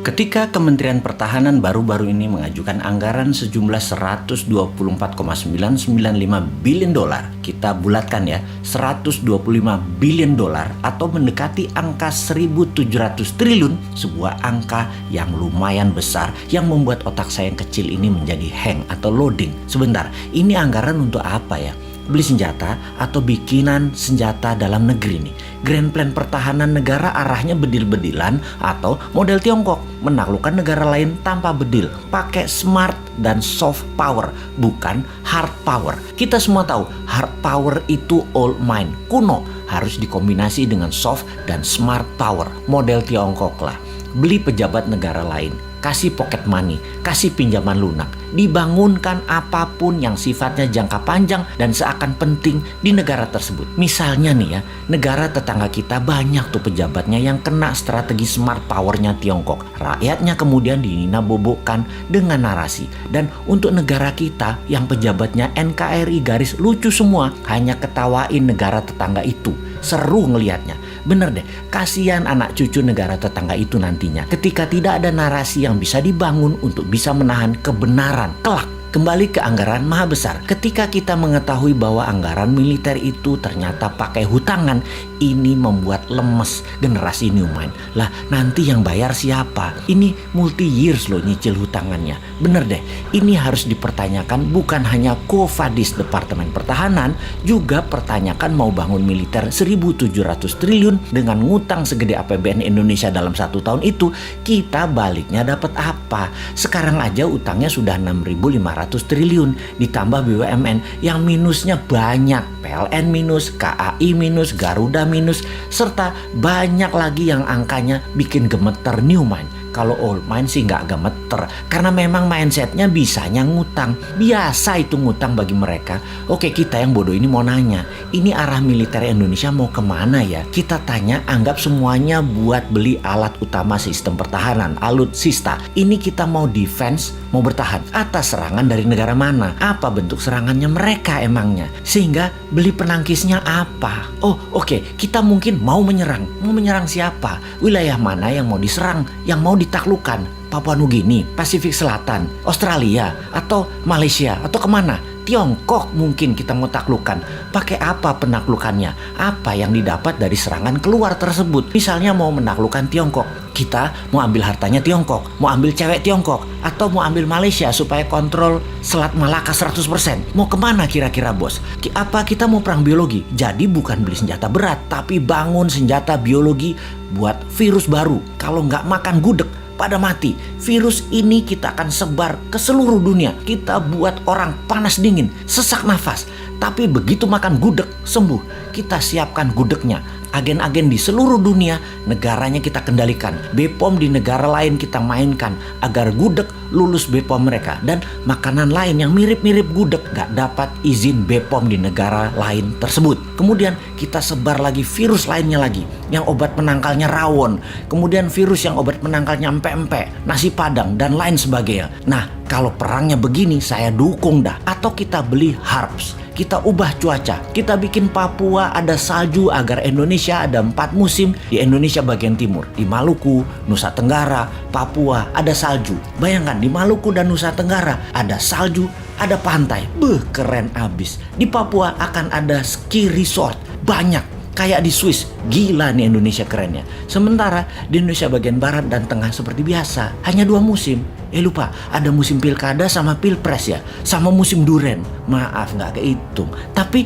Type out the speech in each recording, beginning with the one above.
Ketika Kementerian Pertahanan baru-baru ini mengajukan anggaran sejumlah 124,995 billion dolar, kita bulatkan ya, 125 billion dolar atau mendekati angka 1.700 triliun, sebuah angka yang lumayan besar yang membuat otak saya yang kecil ini menjadi hang atau loading. Sebentar, ini anggaran untuk apa ya? Beli senjata atau bikinan senjata dalam negeri nih. Grand Plan pertahanan negara arahnya bedil-bedilan atau model Tiongkok, menaklukkan negara lain tanpa bedil, pakai smart dan soft power, bukan hard power. Kita semua tahu hard power itu old mind, kuno, harus dikombinasi dengan soft dan smart power, model Tiongkok lah. Beli pejabat negara lain, kasih pocket money, kasih pinjaman lunak, dibangunkan apapun yang sifatnya jangka panjang dan seakan penting di negara tersebut. Misalnya nih ya, negara tetangga kita banyak tuh pejabatnya yang kena strategi smart powernya Tiongkok. Rakyatnya kemudian dinina-bobokkan dengan narasi. Dan untuk negara kita yang pejabatnya NKRI garis lucu semua, hanya ketawain negara tetangga itu. Seru ngelihatnya. Bener deh, kasihan anak cucu negara tetangga itu nantinya ketika tidak ada narasi yang bisa dibangun untuk bisa menahan kebenaran kelak. Kembali ke anggaran maha besar. Ketika kita mengetahui bahwa anggaran militer itu ternyata pakai hutangan, ini membuat lemes generasi new mind. Lah nanti yang bayar siapa? Ini multi years loh nyicil hutangannya. Bener deh, ini harus dipertanyakan bukan hanya Kofadis Departemen Pertahanan, juga pertanyakan mau bangun militer 1.700 triliun dengan ngutang segede APBN Indonesia dalam 1 tahun itu, kita baliknya dapat apa? Sekarang aja utangnya sudah 6.500 triliun, ditambah BUMN yang minusnya banyak, PLN minus, KAI minus, Garuda minus, serta banyak lagi yang angkanya bikin gemeter new mind. Kalau old mind sih nggak gemeter, karena memang mindsetnya bisanya ngutang. Biasa itu ngutang bagi mereka. Oke, kita yang bodoh ini mau nanya, ini arah militer Indonesia mau kemana ya? Kita tanya, anggap semuanya buat beli alat utama sistem pertahanan, alutsista. Ini kita mau defense, mau bertahan atas serangan dari negara mana? Apa bentuk serangannya mereka emangnya? Sehingga beli penangkisnya apa? Oh oke, kita mungkin mau menyerang. Mau menyerang siapa? Wilayah mana yang mau diserang? Yang mau ditaklukkan? Papua Nugini, Pasifik Selatan, Australia, atau Malaysia, atau kemana? Tiongkok mungkin kita mau taklukkan. Pakai apa penaklukannya? Apa yang didapat dari serangan keluar tersebut? Misalnya mau menaklukkan Tiongkok, kita mau ambil hartanya Tiongkok, mau ambil cewek Tiongkok, atau mau ambil Malaysia supaya kontrol Selat Malaka 100%. Mau kemana kira-kira bos? Apa kita mau perang biologi? Jadi bukan beli senjata berat, tapi bangun senjata biologi buat virus baru. Kalau nggak makan gudeg, pada mati. Virus ini kita akan sebar ke seluruh dunia. Kita buat orang panas dingin, sesak nafas. Tapi begitu makan gudeg, sembuh. Kita siapkan gudegnya. Agen-agen di seluruh dunia, negaranya kita kendalikan. BPOM di negara lain kita mainkan agar gudeg lulus BPOM mereka. Dan makanan lain yang mirip-mirip gudeg gak dapat izin BPOM di negara lain tersebut. Kemudian kita sebar lagi virus lainnya lagi, yang obat penangkalnya rawon. Kemudian virus yang obat penangkalnya empek-empek, nasi padang, dan lain sebagainya. Nah, kalau perangnya begini saya dukung dah. Atau kita beli HARPS. Kita ubah cuaca, kita bikin Papua ada salju agar Indonesia ada 4 musim di Indonesia bagian timur. Di Maluku, Nusa Tenggara, Papua ada salju. Bayangkan di Maluku dan Nusa Tenggara ada salju, ada pantai. Keren abis. Di Papua akan ada ski resort, banyak. Kayak di Swiss, gila nih Indonesia kerennya. Sementara di Indonesia bagian barat dan tengah seperti biasa, hanya 2 musim. Lupa, ada musim pilkada sama pilpres ya, sama musim duren. Maaf nggak kehitung. Tapi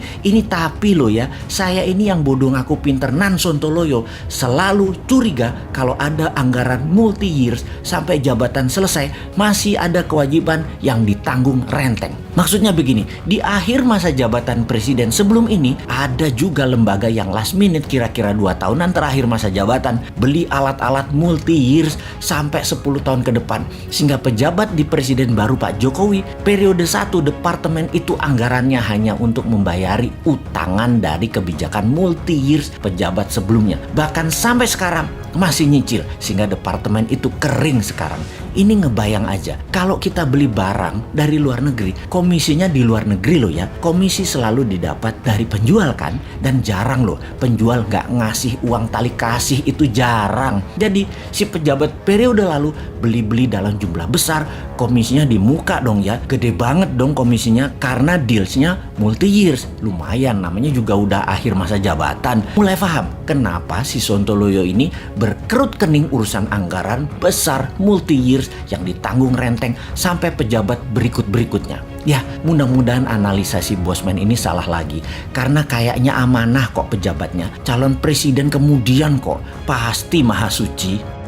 loh ya, saya ini yang bodoh ngaku pinter nan sontoloyo selalu curiga kalau ada anggaran multi years sampai jabatan selesai masih ada kewajiban yang ditanggung renteng. Maksudnya begini, di akhir masa jabatan presiden sebelum ini ada juga lembaga yang last minute kira-kira 2 tahunan terakhir masa jabatan beli alat-alat multi years sampai 10 tahun ke depan. Sehingga pejabat di presiden baru Pak Jokowi periode 1 departemen itu anggarannya hanya untuk membayari utangan dari kebijakan multi years pejabat sebelumnya. Bahkan sampai sekarang masih nyicil sehingga departemen itu kering sekarang. Ini ngebayang aja, kalau kita beli barang dari luar negeri, komisinya di luar negeri loh ya. Komisi selalu didapat dari penjual kan, dan jarang loh penjual nggak ngasih uang tali kasih, itu jarang. Jadi si pejabat periode lalu beli-beli dalam jumlah besar, komisinya di muka dong ya, gede banget dong komisinya karena dealsnya multi years. Lumayan, namanya juga udah akhir masa jabatan. Mulai paham kenapa si Sontoloyo ini berkerut kening urusan anggaran besar multi years yang ditanggung renteng sampai pejabat berikut-berikutnya. Ya, mudah-mudahan analisa si Bosman ini salah lagi. Karena kayaknya amanah kok pejabatnya. Calon presiden kemudian kok. Pasti maha suci.